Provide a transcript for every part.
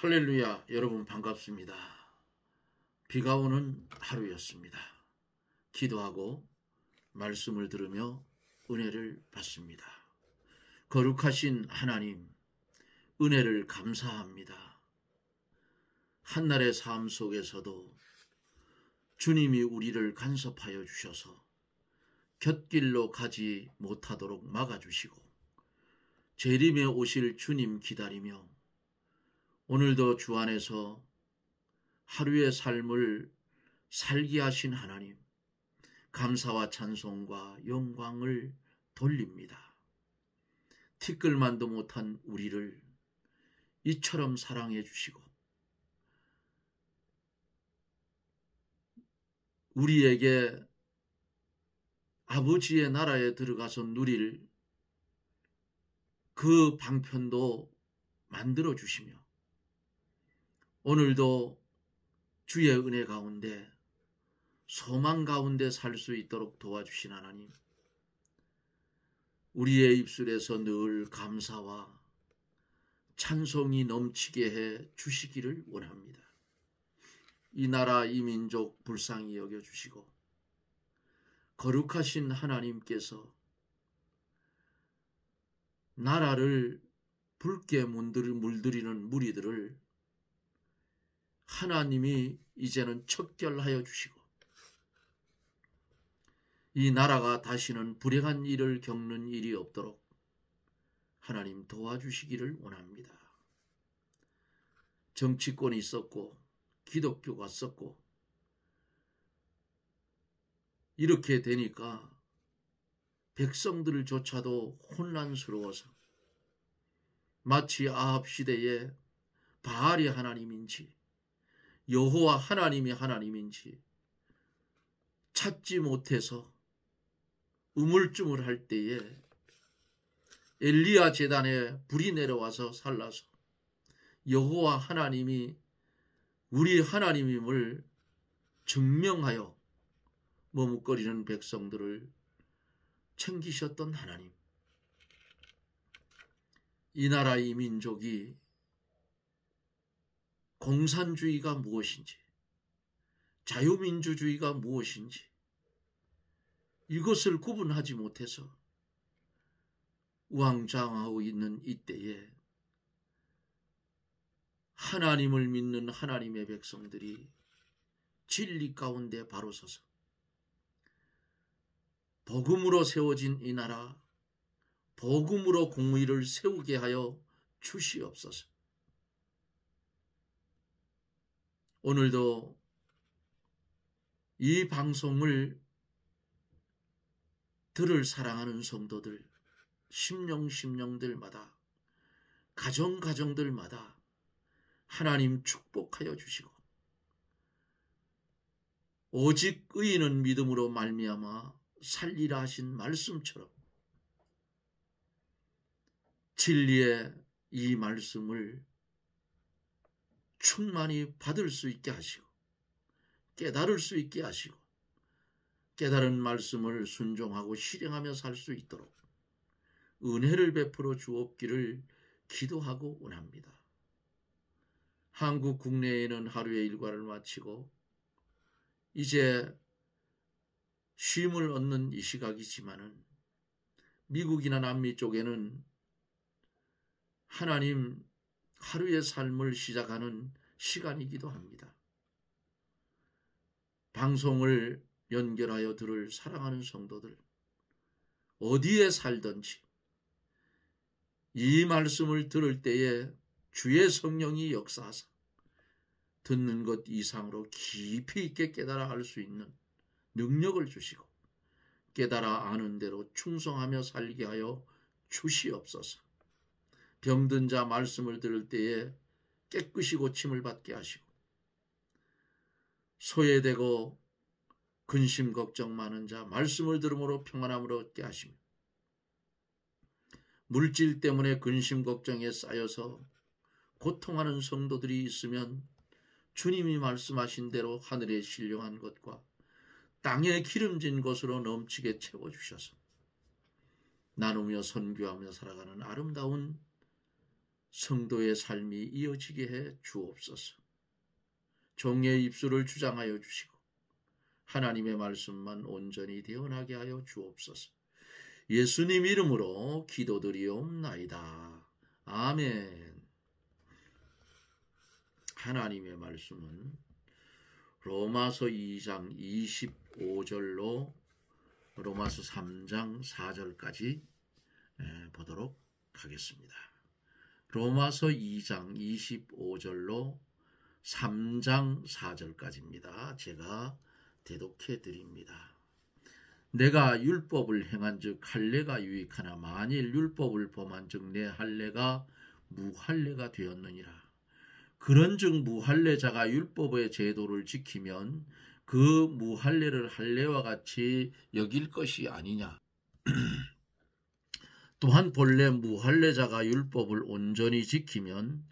할렐루야, 여러분 반갑습니다. 비가 오는 하루였습니다. 기도하고 말씀을 들으며 은혜를 받습니다. 거룩하신 하나님, 은혜를 감사합니다. 한날의 삶 속에서도 주님이 우리를 간섭하여 주셔서 곁길로 가지 못하도록 막아주시고 재림에 오실 주님 기다리며 오늘도 주 안에서 하루의 삶을 살게 하신 하나님, 감사와 찬송과 영광을 돌립니다. 티끌만도 못한 우리를 이처럼 사랑해 주시고 우리에게 아버지의 나라에 들어가서 누릴 그 방편도 만들어 주시며 오늘도 주의 은혜 가운데 소망 가운데 살 수 있도록 도와주신 하나님, 우리의 입술에서 늘 감사와 찬송이 넘치게 해 주시기를 원합니다. 이 나라 이 민족 불쌍히 여겨주시고 거룩하신 하나님께서 나라를 붉게 물들이는 무리들을 하나님이 이제는 척결하여 주시고 이 나라가 다시는 불행한 일을 겪는 일이 없도록 하나님 도와주시기를 원합니다. 정치권이 있었고 기독교가 썼고 이렇게 되니까 백성들조차도 혼란스러워서 마치 아합 시대에 바알이 하나님인지 여호와 하나님이 하나님인지 찾지 못해서 우물쭈물할 때에 엘리야 제단에 불이 내려와서 살라서 여호와 하나님이 우리 하나님임을 증명하여 머뭇거리는 백성들을 챙기셨던 하나님, 이 나라 이 민족이 공산주의가 무엇인지 자유민주주의가 무엇인지 이것을 구분하지 못해서 우왕좌왕하고 있는 이때에 하나님을 믿는 하나님의 백성들이 진리 가운데 바로 서서 복음으로 세워진 이 나라, 복음으로 공의를 세우게 하여 주시옵소서. 오늘도 이 방송을 들을 사랑하는 성도들, 심령들마다, 가정들마다 하나님 축복하여 주시고 오직 의인은 믿음으로 말미암아 살리라 하신 말씀처럼 진리의 이 말씀을 충만히 받을 수 있게 하시고 깨달을 수 있게 하시고 깨달은 말씀을 순종하고 실행하며 살 수 있도록 은혜를 베풀어 주옵기를 기도하고 원합니다. 한국 국내에는 하루의 일과를 마치고 이제 쉼을 얻는 이 시각이지만은 미국이나 남미 쪽에는 하나님 하루의 삶을 시작하는 시간이기도 합니다. 방송을 연결하여 들을 사랑하는 성도들, 어디에 살든지 이 말씀을 들을 때에 주의 성령이 역사하사 듣는 것 이상으로 깊이 있게 깨달아 알 수 있는 능력을 주시고 깨달아 아는 대로 충성하며 살게 하여 주시옵소서. 병든 자 말씀을 들을 때에 깨끗이 고침을 받게 하시고 소외되고 근심 걱정 많은 자 말씀을 들음으로 평안함을 얻게 하시며 물질 때문에 근심 걱정에 쌓여서 고통하는 성도들이 있으면 주님이 말씀하신 대로 하늘에 신령한 것과 땅에 기름진 것으로 넘치게 채워주셔서 나누며 선교하며 살아가는 아름다운 성도의 삶이 이어지게 해 주옵소서. 종의 입술을 주장하여 주시고 하나님의 말씀만 온전히 대언하게 하여 주옵소서. 예수님 이름으로 기도드리옵나이다. 아멘. 하나님의 말씀은 로마서 2장 25절로 로마서 3장 4절까지 보도록 하겠습니다. 로마서 2장 25절로 3장 4절까지입니다. 제가 대독해 드립니다. 내가 율법을 행한즉 할례가 유익하나 만일 율법을 범한즉 내 할례가 무할례가 되었느니라. 그런즉 무할례자가 율법의 제도를 지키면 그 무할례를 할례와 같이 여길 것이 아니냐. 또한 본래 무할례자가 율법을 온전히 지키면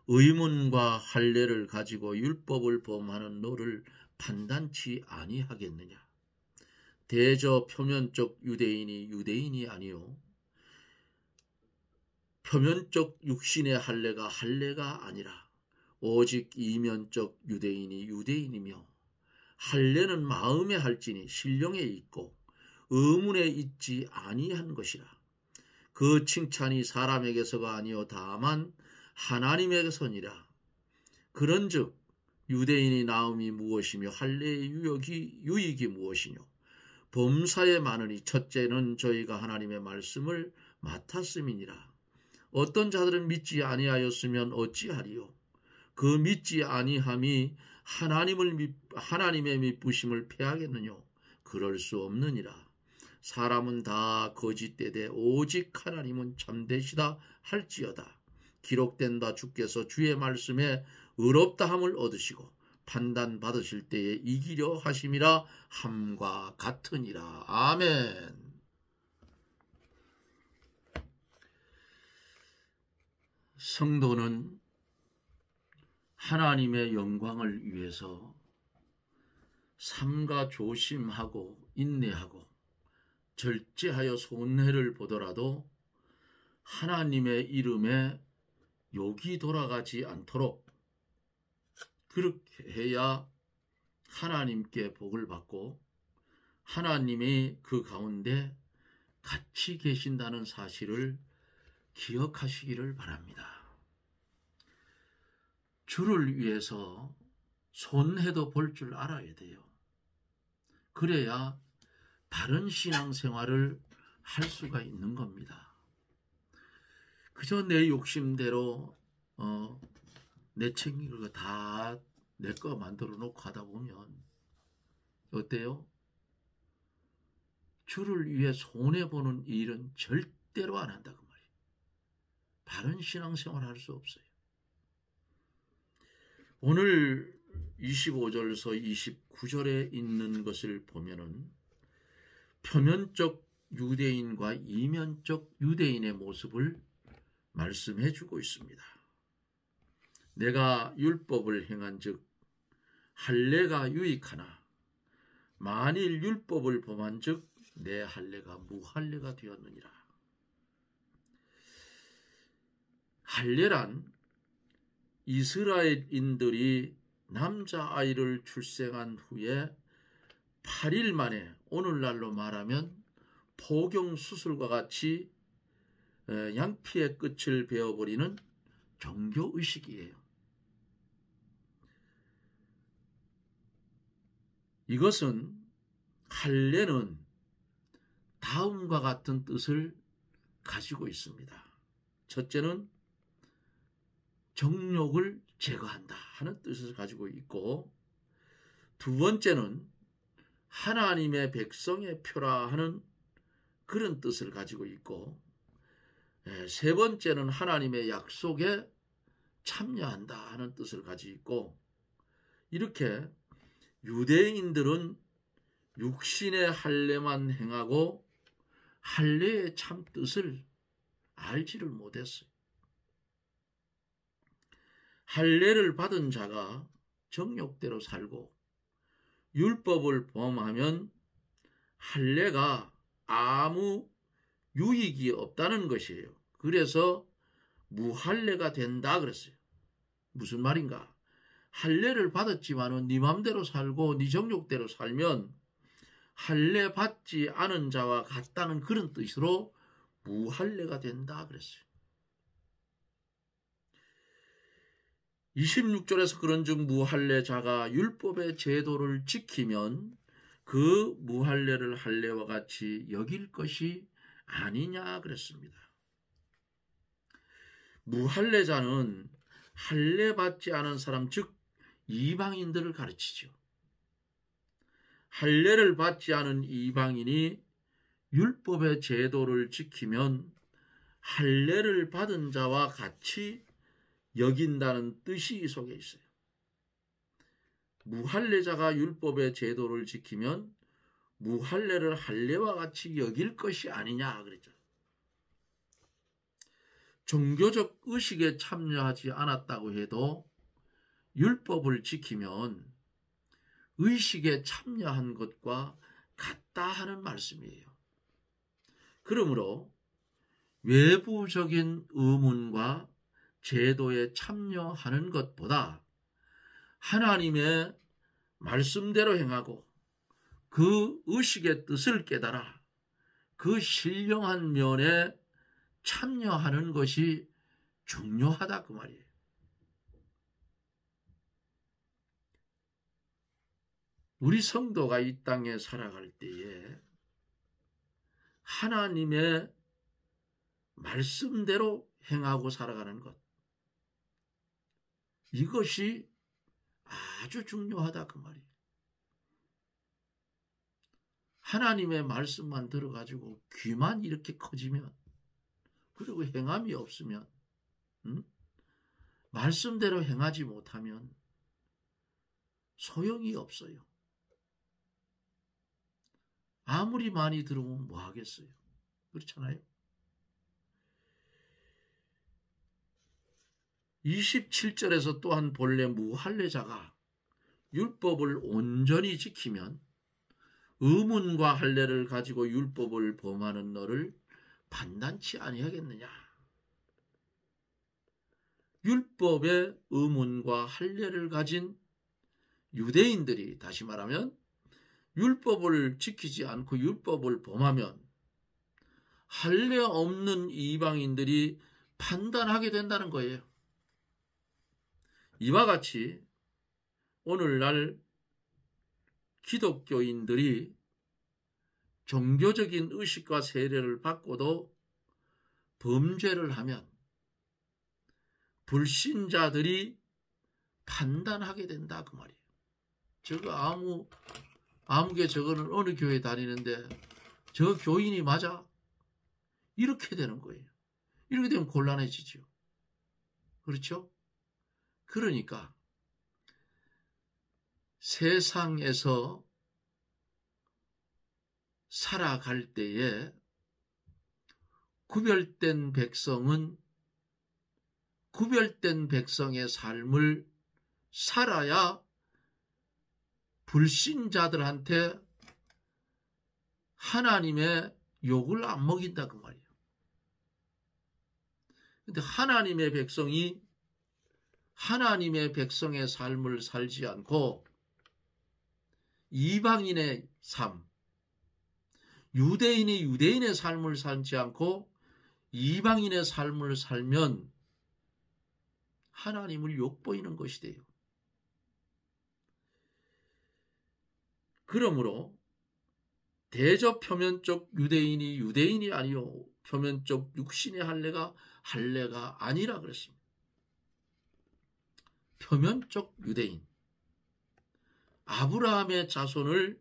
의문과 할례를 가지고 율법을 범하는 너를 판단치 아니하겠느냐. 대저 표면적 유대인이 유대인이 아니요 표면적 육신의 할례가 할례가 아니라 오직 이면적 유대인이 유대인이며 할례는 마음에 할지니 신령에 있고 의문에 있지 아니한 것이라. 그 칭찬이 사람에게서가 아니요 다만 하나님에게서니라. 그런즉 유대인이 나음이 무엇이며 할례의 유익이 무엇이뇨. 범사에 많으니 첫째는 저희가 하나님의 말씀을 맡았음이니라. 어떤 자들은 믿지 아니하였으면 어찌하리요. 그 믿지 아니함이 하나님의 미쁘심을 패하겠느뇨. 그럴 수 없느니라. 사람은 다 거짓되되 오직 하나님은 참되시다 할지어다. 기록된 바 주께서 주의 말씀에 의롭다함을 얻으시고 판단받으실 때에 이기려 하심이라 함과 같으니라. 아멘. 성도는 하나님의 영광을 위해서 삼가 조심하고 인내하고 절제하여 손해를 보더라도 하나님의 이름에 욕이 돌아가지 않도록 그렇게 해야 하나님께 복을 받고 하나님이 그 가운데 같이 계신다는 사실을 기억하시기를 바랍니다. 주를 위해서 손해도 볼 줄 알아야 돼요. 그래야 바른 신앙생활을 할 수가 있는 겁니다. 그저 내 욕심대로 내 챙길 거 다 내 거 만들어 놓고 하다 보면 어때요? 주를 위해 손해보는 일은 절대로 안 한다 그 말이에요. 바른 신앙생활 할 수 없어요. 오늘 25절에서 29절에 있는 것을 보면은 표면적 유대인과 이면적 유대인의 모습을 말씀해 주고 있습니다. 내가 율법을 행한즉 할례가 유익하나 만일 율법을 범한즉 내 할례가 무할례가 되었느니라. 할례란 이스라엘인들이 남자아이를 출생한 후에 8일 만에 오늘날로 말하면 포경수술과 같이 양피의 끝을 베어버리는 종교의식이에요. 이것은 할례는 다음과 같은 뜻을 가지고 있습니다. 첫째는 정욕을 제거한다 하는 뜻을 가지고 있고, 두 번째는 하나님의 백성의 표라 하는 그런 뜻을 가지고 있고, 세 번째는 하나님의 약속에 참여한다 하는 뜻을 가지고 있고, 이렇게 유대인들은 육신의 할례만 행하고 할례의 참 뜻을 알지를 못했어요. 할례를 받은 자가 정욕대로 살고 율법을 범하면 할례가 아무 유익이 없다는 것이에요. 그래서 무할례가 된다 그랬어요. 무슨 말인가? 할례를 받았지만은 네 맘대로 살고 네 정욕대로 살면 할례 받지 않은 자와 같다는 그런 뜻으로 무할례가 된다 그랬어요. 26절에서 그런즉 무할례자가 율법의 제도를 지키면 그 무할례를 할례와 같이 여길 것이 아니냐 그랬습니다. 무할례자는 할례 받지 않은 사람, 즉 이방인들을 가르치죠. 할례를 받지 않은 이방인이 율법의 제도를 지키면 할례를 받은 자와 같이 여긴다는 뜻이 이 속에 있어요. 무할례자가 율법의 제도를 지키면 무할례를 할례와 같이 여길 것이 아니냐 그랬죠. 종교적 의식에 참여하지 않았다고 해도 율법을 지키면 의식에 참여한 것과 같다 하는 말씀이에요. 그러므로 외부적인 의문과 제도에 참여하는 것보다 하나님의 말씀대로 행하고 그 의식의 뜻을 깨달아 그 신령한 면에 참여하는 것이 중요하다 그 말이에요. 우리 성도가 이 땅에 살아갈 때에 하나님의 말씀대로 행하고 살아가는 것, 이것이 아주 중요하다 그 말이에요. 하나님의 말씀만 들어가지고 귀만 이렇게 커지면, 그리고 행함이 없으면, 말씀대로 행하지 못하면 소용이 없어요. 아무리 많이 들으면 뭐 하겠어요? 그렇잖아요. 27절에서 또한 본래 무할례자가 율법을 온전히 지키면 의문과 할례를 가지고 율법을 범하는 너를 판단치 아니하겠느냐. 율법의 의문과 할례를 가진 유대인들이, 다시 말하면 율법을 지키지 않고 율법을 범하면 할례 없는 이방인들이 판단하게 된다는 거예요. 이와 같이 오늘날 기독교인들이 종교적인 의식과 세례를 받고도 범죄를 하면 불신자들이 판단하게 된다 그 말이에요. 저거 아무개 저거는 어느 교회 다니는데 저 교인이 맞아? 이렇게 되는 거예요. 이렇게 되면 곤란해지죠. 그렇죠? 그러니까 세상에서 살아갈 때에 구별된 백성은 구별된 백성의 삶을 살아야 불신자들한테 하나님의 욕을 안 먹인다 그 말이에요. 근데 하나님의 백성이 하나님의 백성의 삶을 살지 않고 이방인의 삶, 유대인이 유대인의 삶을 살지 않고 이방인의 삶을 살면 하나님을 욕보이는 것이 돼요. 그러므로 대저 표면적 유대인이 유대인이 아니요 표면적 육신의 할례가 아니라 그랬습니다. 표면적 유대인, 아브라함의 자손을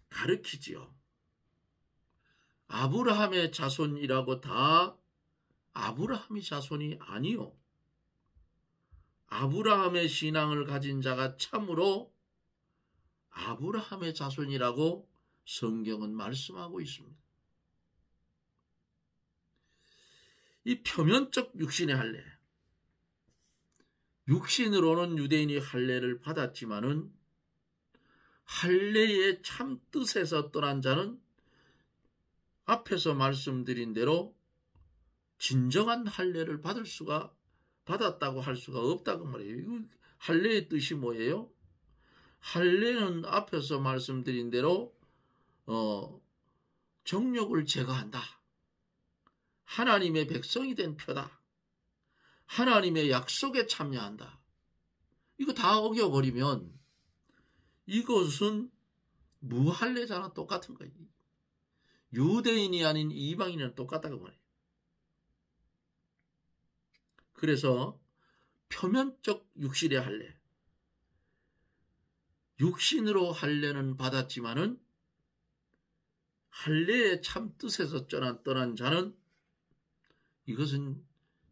가리키지요. 아브라함의 자손이라고 다 아브라함의 자손이 아니요. 아브라함의 신앙을 가진 자가 참으로 아브라함의 자손이라고 성경은 말씀하고 있습니다. 이 표면적 육신의 할례, 육신으로는 유대인이 할례를 받았지만은 할례의 참 뜻에서 떠난 자는 앞에서 말씀드린 대로 진정한 할례를 받았다고 할 수가 없다고 말이에요. 이거 할례의 뜻이 뭐예요? 할례는 앞에서 말씀드린 대로 정욕을 제거한다. 하나님의 백성이 된 표다. 하나님의 약속에 참여한다. 이거 다 어겨버리면 이것은 무할례자나 똑같은 거예요. 유대인이 아닌 이방인은 똑같다고 말해요. 그래서 표면적 육신의 할례, 육신으로 할례는 받았지만은 할례의 참 뜻에서 떠난 자는 이것은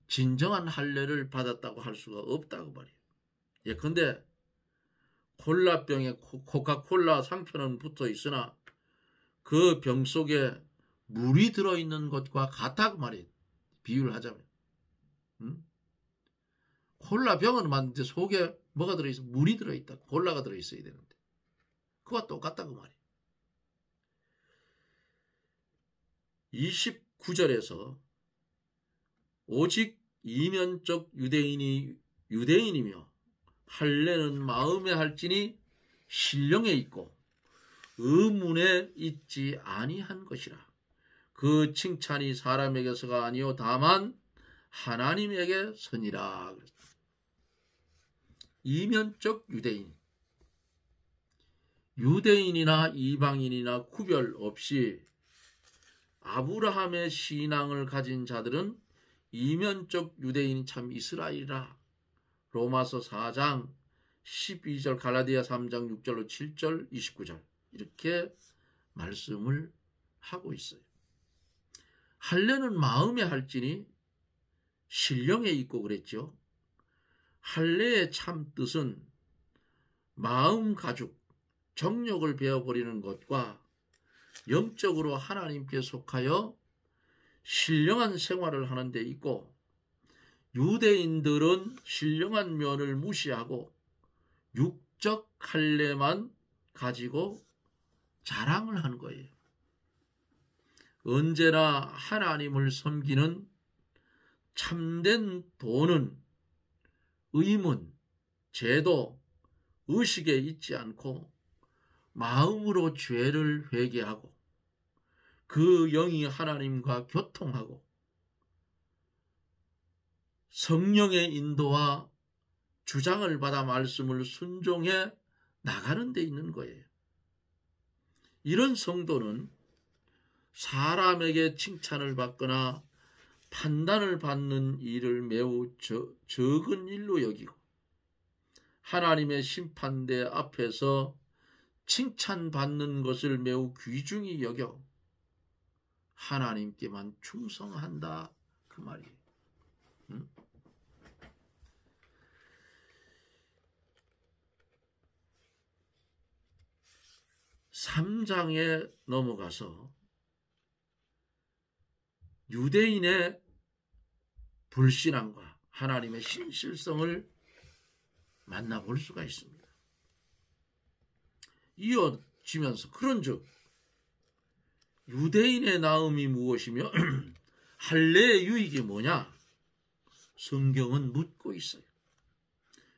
진정한 할례를 받았다고 할 수가 없다고 말이에요. 예컨대 콜라병에 코카콜라 상표는 붙어 있으나 그 병 속에 물이 들어있는 것과 같다고 말이에요. 비유를 하자면. 콜라 병을 만드는데 속에 뭐가 들어있어? 물이 들어있다. 콜라가 들어있어야 되는데. 그와 똑같다고 말이에요. 29절에서 오직 이면적 유대인이며 할례는 마음에 할지니 신령에 있고 의문에 있지 아니한 것이라. 그 칭찬이 사람에게서가 아니요 다만 하나님에게 선이라. 이면적 유대인이나 이방인이나 구별 없이 아브라함의 신앙을 가진 자들은 이면적 유대인이 참 이스라엘이라. 로마서 4장 12절, 갈라디아 3장 6절로 7절, 29절 이렇게 말씀을 하고 있어요. 할례는 마음에 할지니 신령에 있고 그랬죠. 할례의 참 뜻은 마음 가죽, 정욕을 베어버리는 것과 영적으로 하나님께 속하여 신령한 생활을 하는 데 있고, 유대인들은 신령한 면을 무시하고 육적 할례만 가지고 자랑을 하는 거예요. 언제나 하나님을 섬기는 참된 도는 의문, 제도, 의식에 있지 않고 마음으로 죄를 회개하고 그 영이 하나님과 교통하고 성령의 인도와 주장을 받아 말씀을 순종해 나가는 데 있는 거예요. 이런 성도는 사람에게 칭찬을 받거나 판단을 받는 일을 매우 적은 일로 여기고 하나님의 심판대 앞에서 칭찬받는 것을 매우 귀중히 여겨 하나님께만 충성한다 그 말이에요. 3장에 넘어가서 유대인의 불신앙과 하나님의 신실성을 만나볼 수가 있습니다. 이어지면서 그런즉 유대인의 나음이 무엇이며 할례의 유익이 뭐냐? 성경은 묻고 있어요.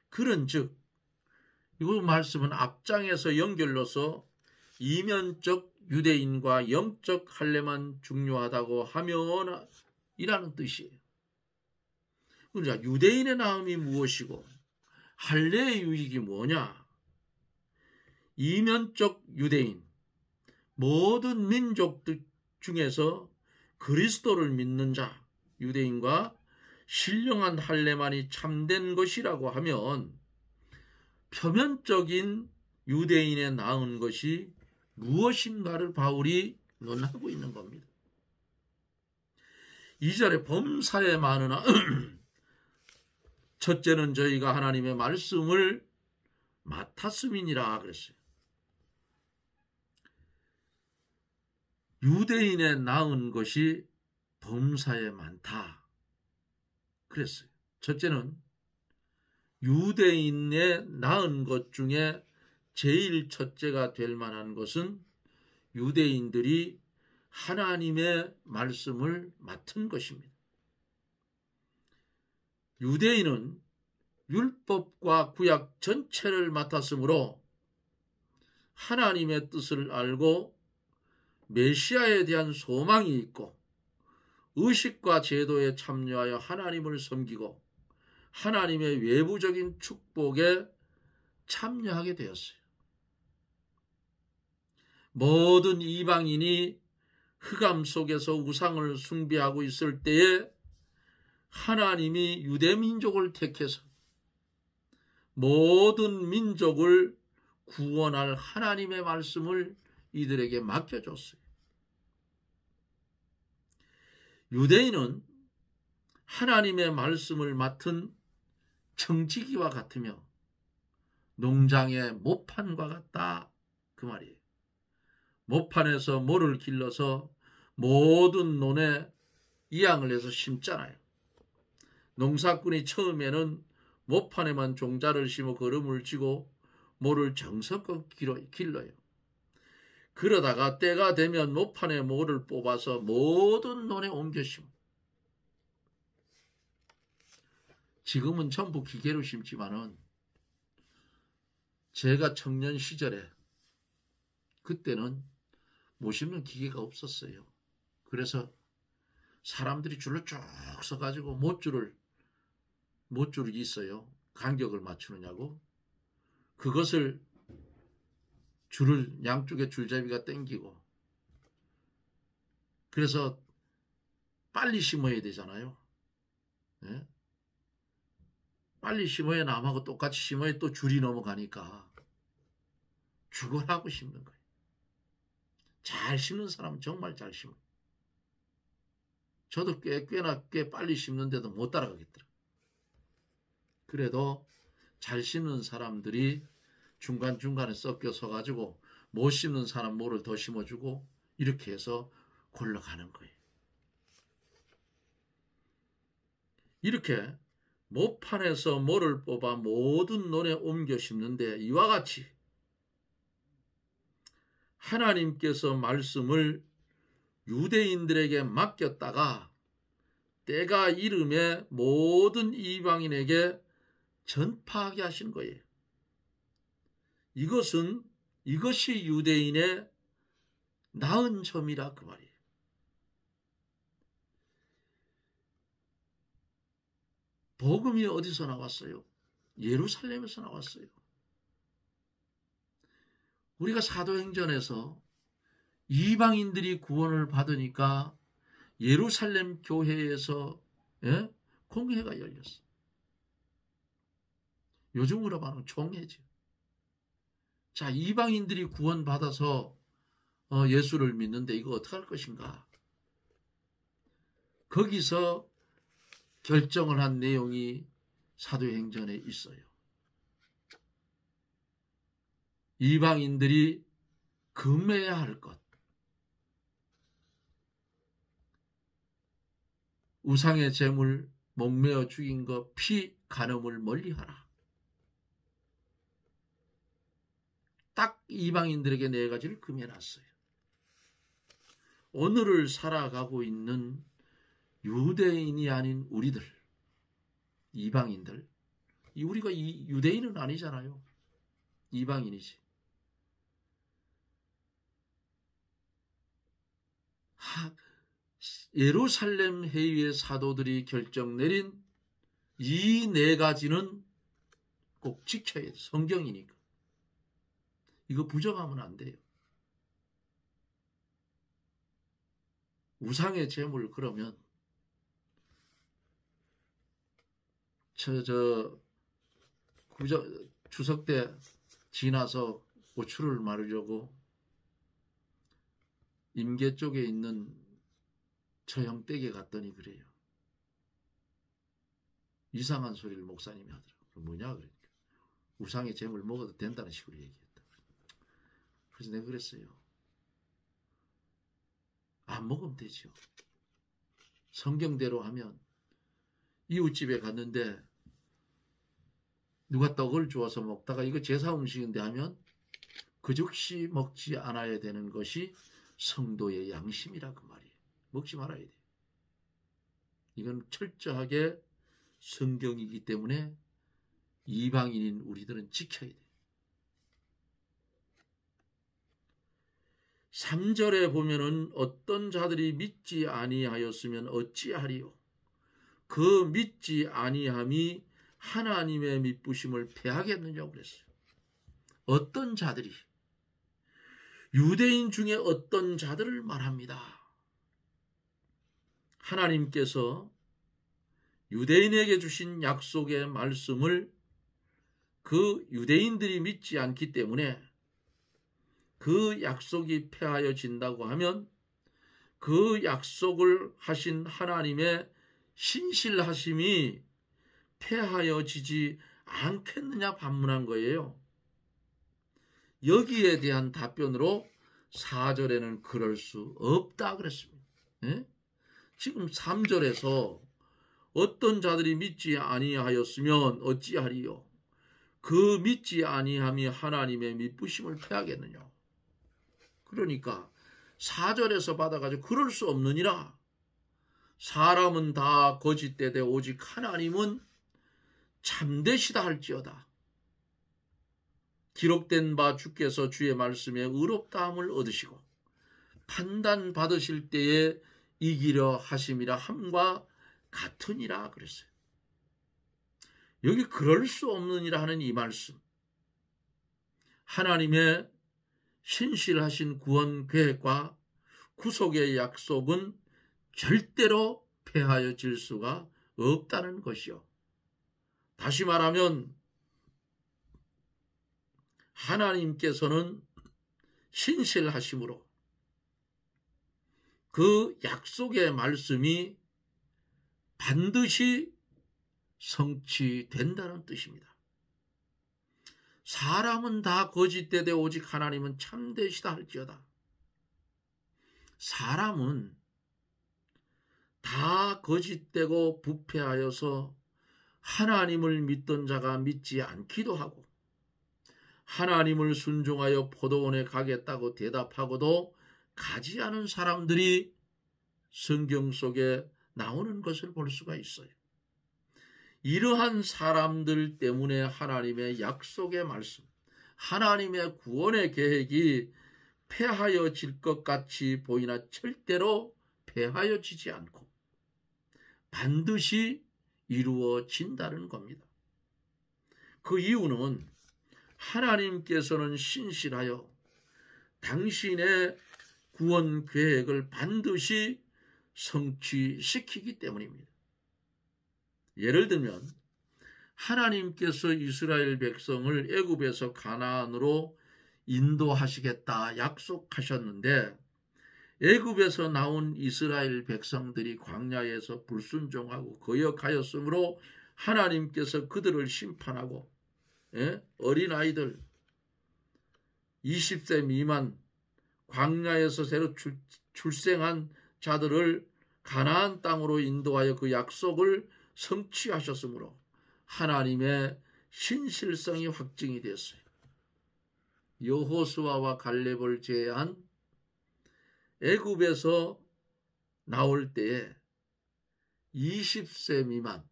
그런즉 이 말씀은 앞장에서 연결로서 이면적 유대인과 영적 할례만 중요하다고 하면 이라는 뜻이에요. 그러니까 유대인의 나음이 무엇이고 할례의 유익이 뭐냐? 이면적 유대인, 모든 민족들 중에서 그리스도를 믿는 자, 유대인과 신령한 할례만이 참된 것이라고 하면 표면적인 유대인에 나은 것이 무엇인가를 바울이 논하고 있는 겁니다. 2절에 범사에 많으나 첫째는 저희가 하나님의 말씀을 맡았음이니라 그랬어요. 유대인에 나은 것이 범사에 많다 그랬어요. 첫째는 유대인에 나은 것 중에 제일 첫째가 될 만한 것은 유대인들이 하나님의 말씀을 맡은 것입니다. 유대인은 율법과 구약 전체를 맡았으므로 하나님의 뜻을 알고 메시아에 대한 소망이 있고 의식과 제도에 참여하여 하나님을 섬기고 하나님의 외부적인 축복에 참여하게 되었어요. 모든 이방인이 흑암 속에서 우상을 숭배하고 있을 때에 하나님이 유대민족을 택해서 모든 민족을 구원할 하나님의 말씀을 이들에게 맡겨줬어요. 유대인은 하나님의 말씀을 맡은 청지기와 같으며 농장의 모판과 같다 그 말이에요. 모판에서 모를 길러서 모든 논에 이양을 해서 심잖아요. 농사꾼이 처음에는 모판에만 종자를 심어 거름을 쥐고 모를 정성껏 길러요. 그러다가 때가 되면 모판에 모를 뽑아서 모든 논에 옮겨 심어. 지금은 전부 기계로 심지만은 제가 청년 시절에 그때는 못 심는 기계가 없었어요. 그래서 사람들이 줄로 쭉 서가지고 못줄이 있어요. 간격을 맞추느냐고. 그것을 줄을 양쪽에 줄잡이가 당기고 그래서 빨리 심어야 되잖아요. 네? 빨리 심어야 남하고 똑같이 심어야 또 줄이 넘어가니까 죽어라고 심는 거예요. 잘 심는 사람은 정말 잘 심어요. 저도 꽤나 빨리 심는데도 못 따라가겠더라고요. 그래도 잘 심는 사람들이 중간중간에 섞여 서가지고 못 심는 사람 모를 더 심어주고 이렇게 해서 골라가는 거예요. 이렇게 모판에서 모를 뽑아 모든 논에 옮겨 심는데 이와 같이 하나님께서 말씀을 유대인들에게 맡겼다가 때가 이름에 모든 이방인에게 전파하게 하신 거예요. 이것이 유대인의 나은 점이라 그 말이에요. 복음이 어디서 나왔어요? 예루살렘에서 나왔어요. 우리가 사도행전에서 이방인들이 구원을 받으니까 예루살렘 교회에서 공회가 열렸어요. 요즘으로 말하면 총회죠. 자, 이방인들이 구원받아서 예수를 믿는데 이거 어떻게 할 것인가? 거기서 결정을 한 내용이 사도행전에 있어요. 이방인들이 금해야 할 것, 우상의 제물, 목매어 죽인 것, 피, 간음을 멀리하라. 딱 이방인들에게 네 가지를 금해놨어요. 오늘을 살아가고 있는 유대인이 아닌 우리들, 이방인들, 우리가 유대인은 아니잖아요. 이방인이지. 예루살렘 회의의 사도들이 결정 내린 이 네 가지는 꼭 지켜야 돼. 성경이니까. 이거 부정하면 안 돼요. 우상의 제물 그러면 추석 때 지나서 고추를 마르려고 임계 쪽에 있는 처형댁에 갔더니 그래요. 이상한 소리를 목사님이 하더라고요. 뭐냐 그러니까. 우상의 제물 먹어도 된다는 식으로 얘기했다. 그래서 내가 그랬어요. 안 먹으면 되죠. 성경대로 하면 이웃집에 갔는데 누가 떡을 주어서 먹다가 이거 제사 음식인데 하면 그 즉시 먹지 않아야 되는 것이 성도의 양심이라 그 말이에요. 먹지 말아야 돼요. 이건 철저하게 성경이기 때문에 이방인인 우리들은 지켜야 돼요. 3절에 보면은 어떤 자들이 믿지 아니하였으면 어찌하리요? 그 믿지 아니함이 하나님의 믿부심을 패하겠느냐고 그랬어요. 어떤 자들이, 유대인 중에 어떤 자들을 말합니다. 하나님께서 유대인에게 주신 약속의 말씀을 그 유대인들이 믿지 않기 때문에 그 약속이 폐하여진다고 하면 그 약속을 하신 하나님의 신실하심이 폐하여지지 않겠느냐 반문한 거예요. 여기에 대한 답변으로 4절에는 그럴 수 없다 그랬습니다. 예? 지금 3절에서 어떤 자들이 믿지 아니하였으면 어찌하리요? 그 믿지 아니함이 하나님의 믿부심을 패하겠느냐? 그러니까 4절에서 받아가지고 그럴 수 없느니라. 사람은 다 거짓되되 오직 하나님은 참되시다 할지어다. 기록된 바 주께서 주의 말씀에 의롭다함을 얻으시고 판단 받으실 때에 이기려 하심이라 함과 같으니라 그랬어요. 여기 그럴 수 없느니라 하는 이 말씀, 하나님의 신실하신 구원 계획과 구속의 약속은 절대로 폐하여질 수가 없다는 것이요. 다시 말하면 하나님께서는 신실하심으로 그 약속의 말씀이 반드시 성취된다는 뜻입니다. 사람은 다 거짓되되 오직 하나님은 참되시다 할지어다. 사람은 다 거짓되고 부패하여서 하나님을 믿던 자가 믿지 않기도 하고 하나님을 순종하여 포도원에 가겠다고 대답하고도 가지 않은 사람들이 성경 속에 나오는 것을 볼 수가 있어요. 이러한 사람들 때문에 하나님의 약속의 말씀, 하나님의 구원의 계획이 폐하여질 것 같이 보이나 절대로 폐하여지지 않고 반드시 이루어진다는 겁니다. 그 이유는 하나님께서는 신실하여 당신의 구원 계획을 반드시 성취시키기 때문입니다. 예를 들면 하나님께서 이스라엘 백성을 애굽에서 가나안으로 인도하시겠다 약속하셨는데 애굽에서 나온 이스라엘 백성들이 광야에서 불순종하고 거역하였으므로 하나님께서 그들을 심판하고 어린아이들 20세 미만 광야에서 새로 출생한 자들을 가나안 땅으로 인도하여 그 약속을 성취하셨으므로 하나님의 신실성이 확증이 되었어요. 여호수아와 갈렙을 제외한 애굽에서 나올 때에 20세 미만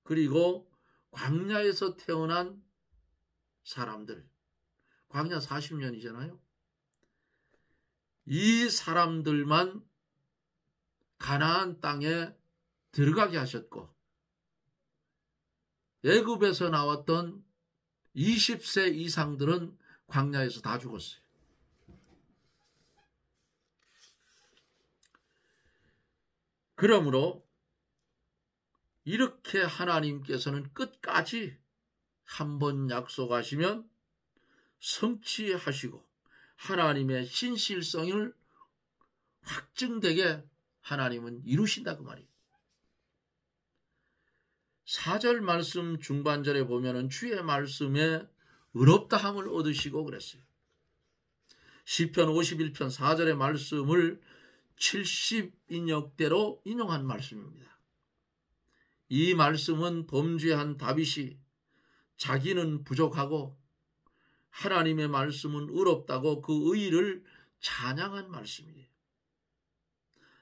그리고 광야에서 태어난 사람들, 광야 40년이잖아요. 이 사람들만 가나안 땅에 들어가게 하셨고 애굽에서 나왔던 20세 이상들은 광야에서 다 죽었어요. 그러므로 이렇게 하나님께서는 끝까지 한번 약속하시면 성취하시고 하나님의 신실성을 확증되게 하나님은 이루신다 그 말이에요. 4절 말씀 중반절에 보면은 주의 말씀에 의롭다함을 얻으시고 그랬어요. 시편 51편 4절의 말씀을 70인역대로 인용한 말씀입니다. 이 말씀은 범죄한 다윗이 자기는 부족하고 하나님의 말씀은 의롭다고 그 의의를 찬양한 말씀이에요.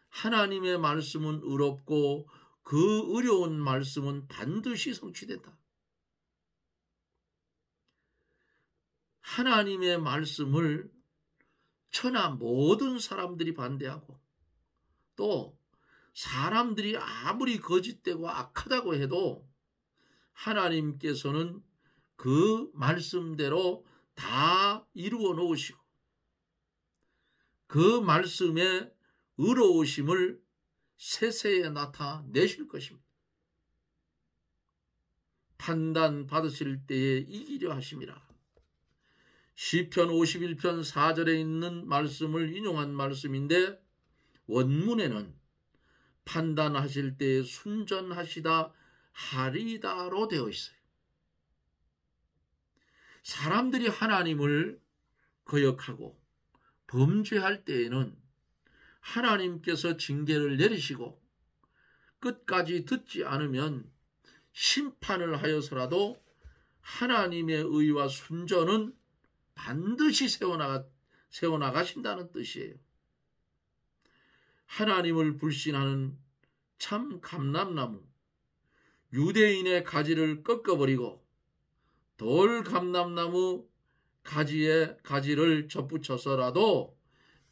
하나님의 말씀은 의롭고 그 어려운 말씀은 반드시 성취된다. 하나님의 말씀을 천하 모든 사람들이 반대하고 또 사람들이 아무리 거짓되고 악하다고 해도 하나님께서는 그 말씀대로 다 이루어 놓으시고 그 말씀의 의로우심을 세세에 나타내실 것입니다. 판단 받으실 때에 이기려 하심이라. 시편 51편 4절에 있는 말씀을 인용한 말씀인데 원문에는 판단하실 때에 순전하시다 하리다로 되어 있어요. 사람들이 하나님을 거역하고 범죄할 때에는 하나님께서 징계를 내리시고 끝까지 듣지 않으면 심판을 하여서라도 하나님의 의와 순전은 반드시 세워나가신다는 뜻이에요. 하나님을 불신하는 참 감람나무, 유대인의 가지를 꺾어버리고 돌 감람나무 가지를 접붙여서라도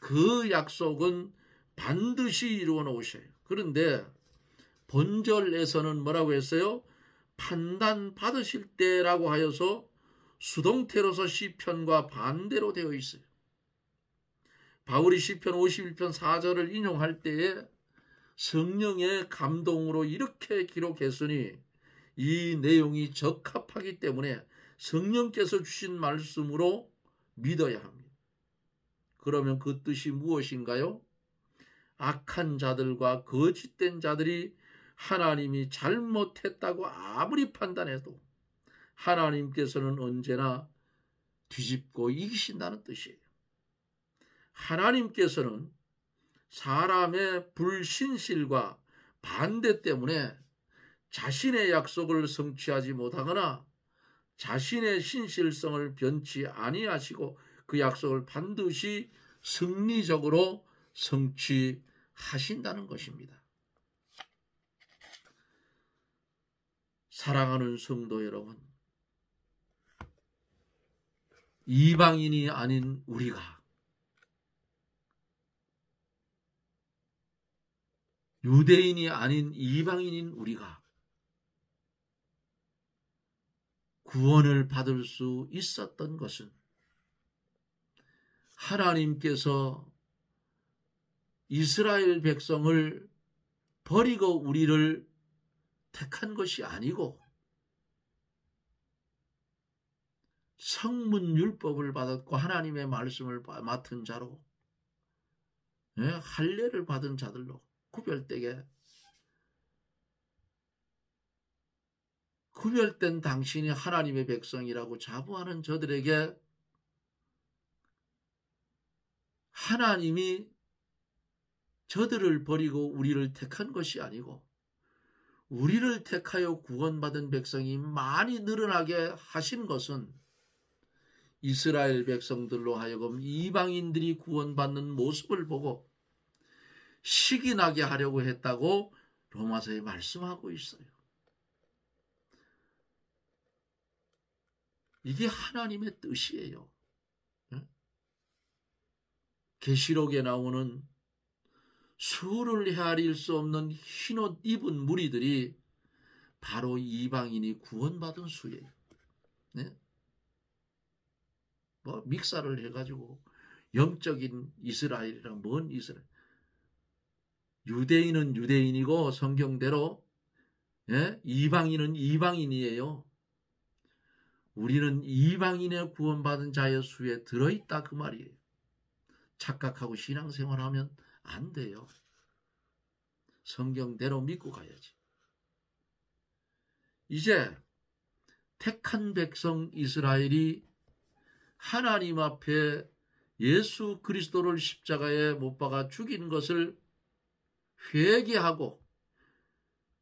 그 약속은 반드시 이루어 놓으셔요. 그런데 본절에서는 뭐라고 했어요? 판단 받으실 때라고 하여서 수동태로서 시편과 반대로 되어 있어요. 바울이 시편 51편 4절을 인용할 때에 성령의 감동으로 이렇게 기록했으니 이 내용이 적합하기 때문에 성령께서 주신 말씀으로 믿어야 합니다. 그러면 그 뜻이 무엇인가요? 악한 자들과 거짓된 자들이 하나님이 잘못했다고 아무리 판단해도 하나님께서는 언제나 뒤집고 이기신다는 뜻이에요. 하나님께서는 사람의 불신실과 반대 때문에 자신의 약속을 성취하지 못하거나 자신의 신실성을 변치 아니하시고 그 약속을 반드시 승리적으로 성취하신다는 것입니다. 사랑하는 성도 여러분, 이방인이 아닌 우리가 유대인이 아닌 이방인인 우리가 구원을 받을 수 있었던 것은 하나님께서 이스라엘 백성을 버리고 우리를 택한 것이 아니고 성문율법을 받았고 하나님의 말씀을 맡은 자로 할례를 받은 자들로 구별된 당신이 하나님의 백성이라고 자부하는 저들에게 하나님이 저들을 버리고 우리를 택한 것이 아니고 우리를 택하여 구원받은 백성이 많이 늘어나게 하신 것은 이스라엘 백성들로 하여금 이방인들이 구원받는 모습을 보고 식이 나게 하려고 했다고 로마서에 말씀하고 있어요. 이게 하나님의 뜻이에요. 계시록에 나오는 수를 헤아릴 수 없는 흰옷 입은 무리들이 바로 이방인이 구원받은 수예요. 네? 믹사를 해가지고 영적인 이스라엘이랑 먼 이스라엘. 유대인은 유대인이고 성경대로 이방인은 이방인이에요. 우리는 이방인의 구원받은 자의 수에 들어있다 그 말이에요. 착각하고 신앙생활하면 안 돼요. 성경대로 믿고 가야지. 이제 택한 백성 이스라엘이 하나님 앞에 예수 그리스도를 십자가에 못 박아 죽인 것을 회개하고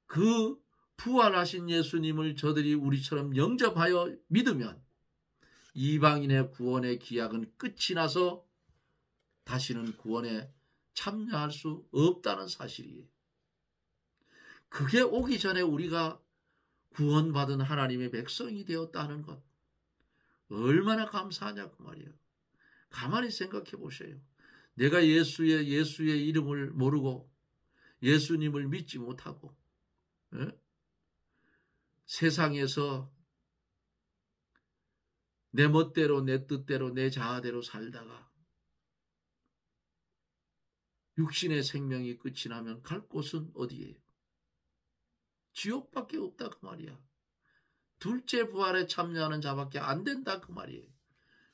그 부활하신 예수님을 저들이 우리처럼 영접하여 믿으면 이방인의 구원의 기약은 끝이 나서 다시는 구원에 참여할 수 없다는 사실이에요. 그게 오기 전에 우리가 구원받은 하나님의 백성이 되었다는 것, 얼마나 감사하냐 그 말이에요. 가만히 생각해 보세요. 내가 예수의 이름을 모르고 예수님을 믿지 못하고 세상에서 내 멋대로 내 뜻대로 내 자아대로 살다가 육신의 생명이 끝이 나면 갈 곳은 어디예요? 지옥밖에 없다 그 말이야. 둘째 부활에 참여하는 자밖에 안 된다 그 말이에요.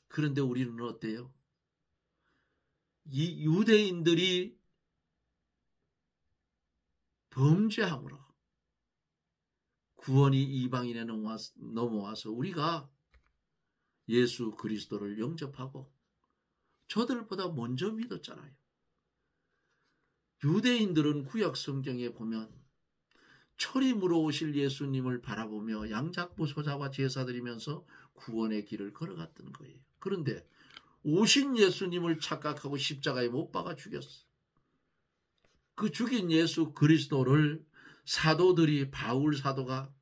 그런데 우리는 어때요? 이 유대인들이 범죄함으로 구원이 이방인에 넘어와서 우리가 예수 그리스도를 영접하고 저들보다 먼저 믿었잖아요. 유대인들은 구약 성경에 보면 초림으로 오실 예수님을 바라보며 양작부 소자와 제사 드리면서 구원의 길을 걸어갔던 거예요. 그런데 오신 예수님을 착각하고 십자가에 못 박아 죽였어. 그 죽인 예수 그리스도를 사도들이, 바울 사도가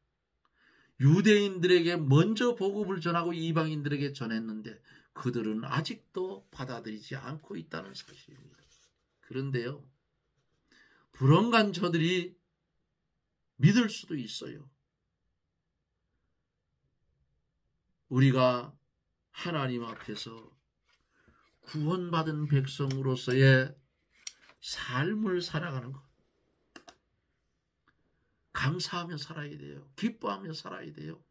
유대인들에게 먼저 복음을 전하고 이방인들에게 전했는데 그들은 아직도 받아들이지 않고 있다는 사실입니다. 그런데요, 불언간 저들이 믿을 수도 있어요. 우리가 하나님 앞에서 구원받은 백성으로서의 삶을 살아가는 것, 감사하며 살아야 돼요. 기뻐하며 살아야 돼요.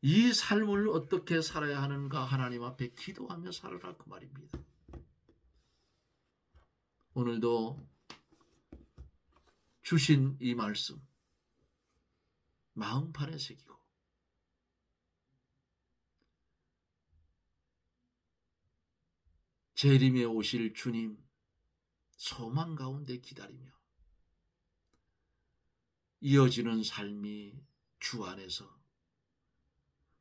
이 삶을 어떻게 살아야 하는가 하나님 앞에 기도하며 살아라 그 말입니다. 오늘도 주신 이 말씀 마음판에 새기고 재림에 오실 주님 소망 가운데 기다리며 이어지는 삶이 주 안에서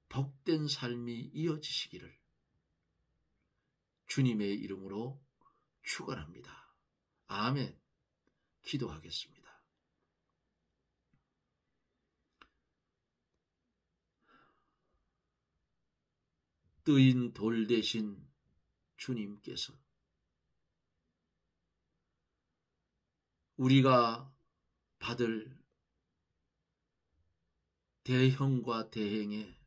복된 삶이 이어지시기를 주님의 이름으로 축원합니다. 아멘. 기도하겠습니다. 뜨인 돌 대신 주님께서 우리가 받을 대형과 대행의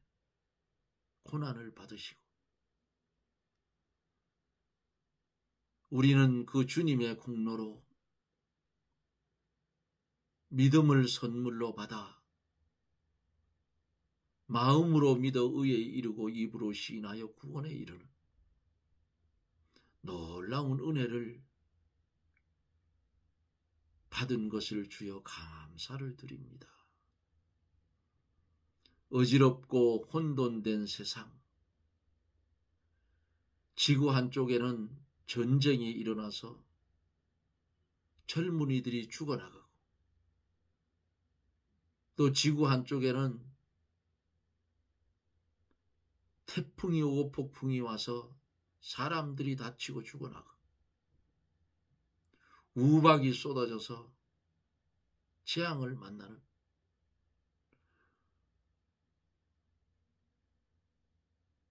고난을 받으시고 우리는 그 주님의 공로로 믿음을 선물로 받아 마음으로 믿어 의에 이르고 입으로 시인하여 구원에 이르는 놀라운 은혜를 받은 것을 주여 감사를 드립니다. 어지럽고 혼돈된 세상, 지구 한쪽에는 전쟁이 일어나서 젊은이들이 죽어나가고 또 지구 한쪽에는 태풍이 오고 폭풍이 와서 사람들이 다치고 죽어나가고 우박이 쏟아져서 재앙을 만나는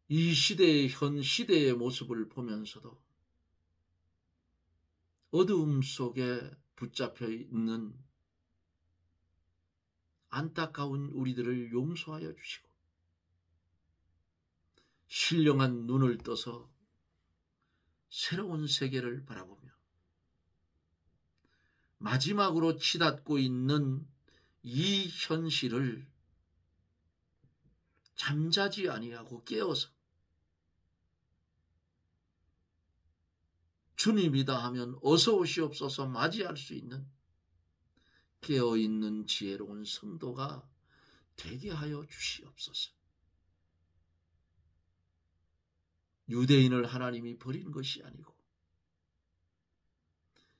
이 시대의 현 시대의 모습을 보면서도 어두움 속에 붙잡혀 있는 안타까운 우리들을 용서하여 주시고 신령한 눈을 떠서 새로운 세계를 바라보며 마지막으로 치닫고 있는 이 현실을 잠자지 아니하고 깨어서 주님이다 하면 어서 오시옵소서 맞이할 수 있는 깨어있는 지혜로운 성도가 되게 하여 주시옵소서. 유대인을 하나님이 버린 것이 아니고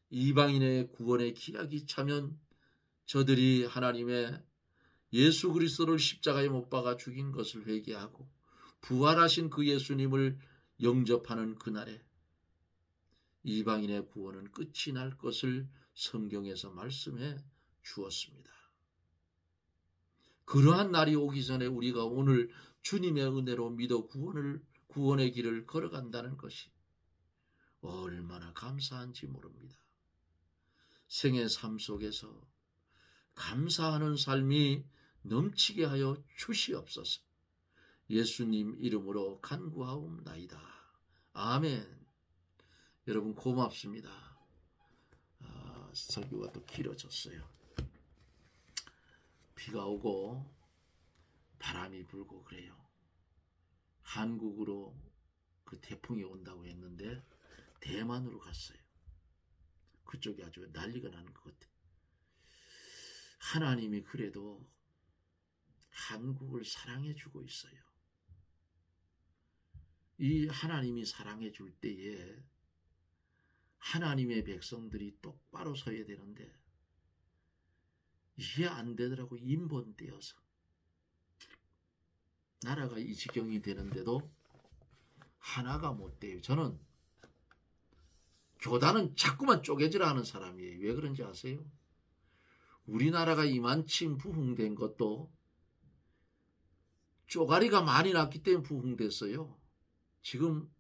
이방인의 구원의 기약이 차면 저들이 하나님의 예수 그리스도를 십자가에 못 박아 죽인 것을 회개하고 부활하신 그 예수님을 영접하는 그날에 이방인의 구원은 끝이 날 것을 성경에서 말씀해 주었습니다. 그러한 날이 오기 전에 우리가 오늘 주님의 은혜로 믿어 구원의 길을 걸어간다는 것이 얼마나 감사한지 모릅니다. 생의 삶 속에서 감사하는 삶이 넘치게 하여 주시옵소서. 예수님 이름으로 간구하옵나이다. 아멘. 여러분 고맙습니다. 설교가 또 길어졌어요. 비가 오고 바람이 불고 그래요. 한국으로 그 태풍이 온다고 했는데 대만으로 갔어요. 그쪽이 아주 난리가 나는 것 같아요. 하나님이 그래도 한국을 사랑해 주고 있어요. 이 하나님이 사랑해 줄 때에 하나님의 백성들이 똑바로 서야 되는데 이게 안 되더라고. 인본되어서 나라가 이 지경이 되는데도 하나가 못 돼요. 저는 교단은 자꾸만 쪼개지라 하는 사람이에요. 왜 그런지 아세요? 우리나라가 이만큼 부흥된 것도 쪼가리가 많이 났기 때문에 부흥됐어요. 지금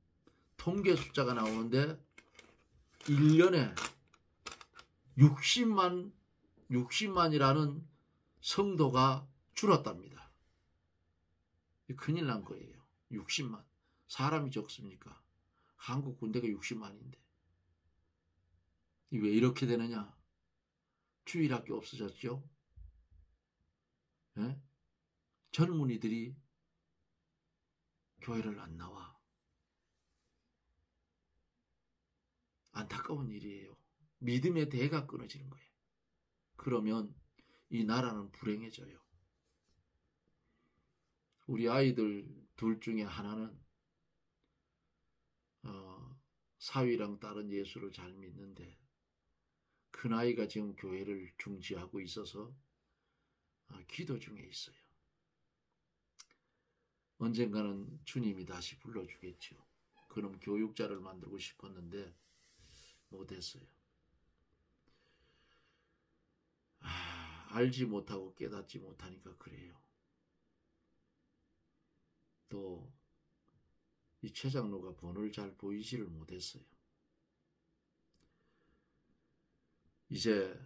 통계 숫자가 나오는데 1년에 60만이라는 성도가 줄었답니다. 큰일 난 거예요. 60만. 사람이 적습니까? 한국 군대가 60만인데. 왜 이렇게 되느냐? 주일학교 없어졌죠? 예? 젊은이들이 교회를 안 나와. 안타까운 일이에요. 믿음의 대가 끊어지는 거예요. 그러면 이 나라는 불행해져요. 우리 아이들 둘 중에 하나는 사위랑 딸은 예수를 잘 믿는데 큰아이가 지금 교회를 중지하고 있어서 기도 중에 있어요. 언젠가는 주님이 다시 불러주겠죠. 그럼 교육자를 만들고 싶었는데 못했어요. 알지 못하고 깨닫지 못하니까 그래요. 또 이 최장로가 본을 잘 보이지를 못했어요. 이제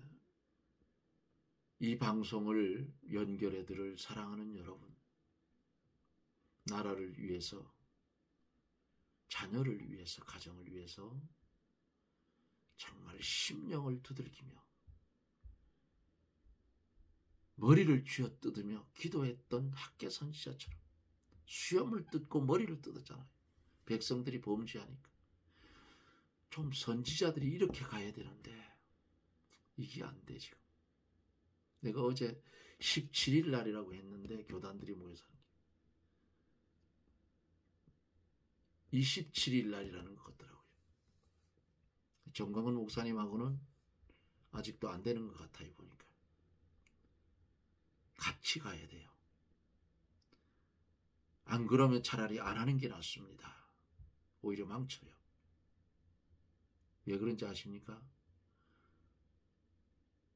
이 방송을 연결해 들을 사랑하는 여러분, 나라를 위해서, 자녀를 위해서, 가정을 위해서 정말 심령을 두들기며 머리를 쥐어뜯으며 기도했던 학계 선지자처럼 수염을 뜯고 머리를 뜯었잖아요. 백성들이 범죄하니까. 좀 선지자들이 이렇게 가야 되는데 이게 안 돼 지금. 내가 어제 17일 날이라고 했는데 교단들이 모여서 27일 날이라는 것 같더라고요. 정광훈 목사님하고는 아직도 안 되는 것 같아요. 보니까 같이 가야 돼요. 안 그러면 차라리 안 하는 게 낫습니다. 오히려 망쳐요. 왜 그런지 아십니까?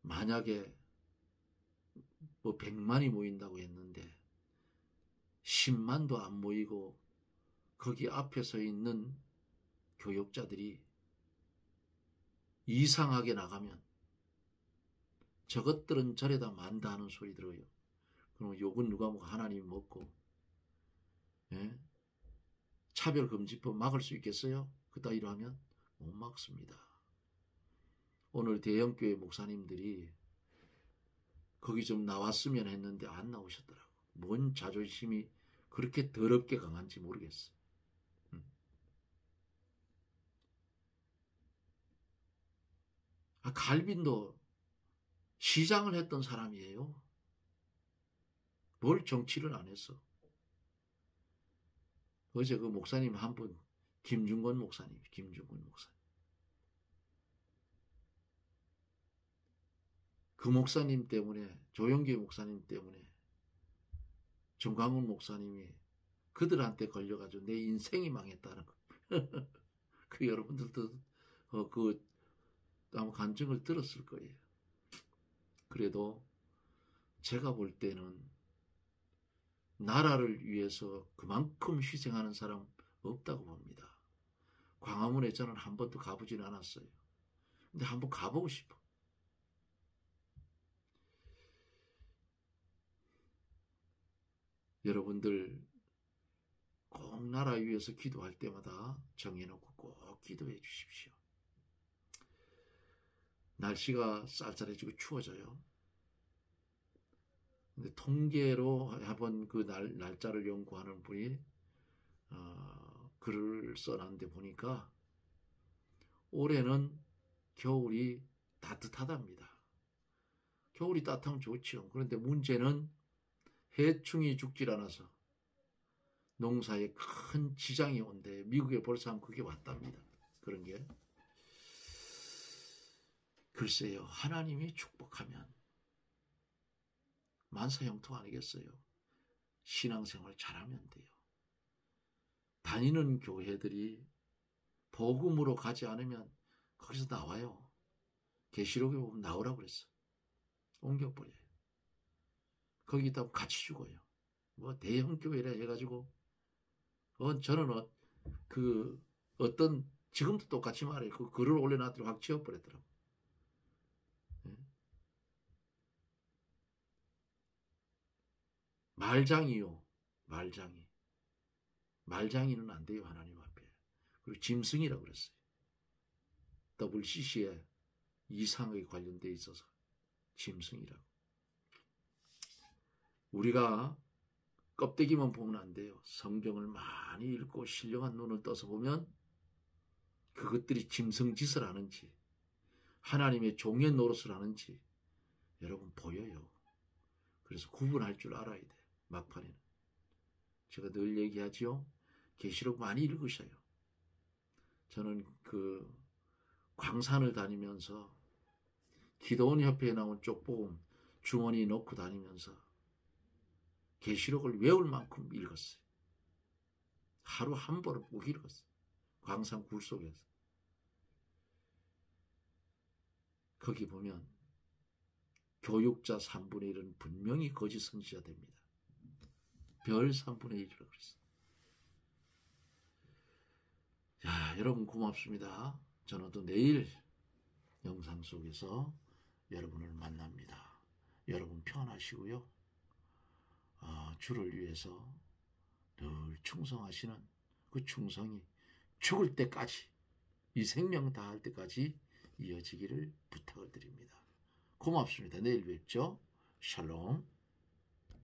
만약에 뭐 100만이 모인다고 했는데 10만도 안 모이고 거기 앞에 서 있는 교역자들이 이상하게 나가면 저것들은 저래다 만다 하는 소리 들어요. 그럼 욕은 누가 먹고 하나님이 먹고. 예? 차별금지법 막을 수 있겠어요? 그따위로 하면 못 막습니다. 오늘 대형교회 목사님들이 거기 좀 나왔으면 했는데 안 나오셨더라고. 뭔 자존심이 그렇게 더럽게 강한지 모르겠어. 갈빈도 시장을 했던 사람이에요. 뭘 정치를 안 했어. 어제 그 목사님 한 분, 김중건 목사님. 그 목사님 때문에, 조영기 목사님 때문에 정광훈 목사님이 그들한테 걸려가지고 내 인생이 망했다는 거. 그 여러분들도 그 아마 간증을 들었을 거예요. 그래도 제가 볼 때는 나라를 위해서 그만큼 희생하는 사람 없다고 봅니다. 광화문에 저는 한 번도 가보지는 않았어요. 근데 한번 가보고 싶어. 여러분들 꼭 나라 위해서 기도할 때마다 정해놓고 꼭 기도해 주십시오. 날씨가 쌀쌀해지고 추워져요. 근데 통계로 한번 그 날짜를 연구하는 분이 글을 써놨는데 보니까 올해는 겨울이 따뜻하답니다. 겨울이 따뜻하면 좋죠. 그런데 문제는 해충이 죽질 않아서 농사에 큰 지장이 온대. 미국에 벌써 그게 왔답니다. 그런 게. 글쎄요. 하나님이 축복하면 만사형통 아니겠어요. 신앙생활 잘하면 돼요. 다니는 교회들이 복음으로 가지 않으면 거기서 나와요. 계시록에 보면 나오라고 그랬어. 옮겨버려요. 거기 있다 같이 죽어요. 뭐 대형 교회라 해가지고 저는 어떤 지금도 똑같이 말해요. 그 글을 올려놨더니 확 지워버렸더라고. 말장이요. 말장이. 말장이는 안 돼요. 하나님 앞에. 그리고 짐승이라고 그랬어요. WCC에 이상하게 관련되어 있어서 짐승이라고. 우리가 껍데기만 보면 안 돼요. 성경을 많이 읽고 신령한 눈을 떠서 보면 그것들이 짐승 짓을 하는지 하나님의 종의 노릇을 하는지 여러분 보여요. 그래서 구분할 줄 알아야 돼. 막판에는. 제가 늘 얘기하지요. 계시록 많이 읽으셔요. 저는 그 광산을 다니면서 기도원 협회에 나온 쪽복음 주머니 넣고 다니면서 계시록을 외울 만큼 읽었어요. 하루 한 번을 꼭 읽었어요. 광산 굴 속에서. 거기 보면 교육자 3분의 1은 분명히 거짓 선지자 됩니다. 별 3분의 1이라고 그랬어요. 자, 여러분 고맙습니다. 저는 또 내일 영상 속에서 여러분을 만납니다. 여러분 평안하시고요. 주를 위해서 늘 충성하시는 그 충성이 죽을 때까지 이 생명 다할 때까지 이어지기를 부탁을 드립니다. 고맙습니다. 내일 뵙죠. 샬롬.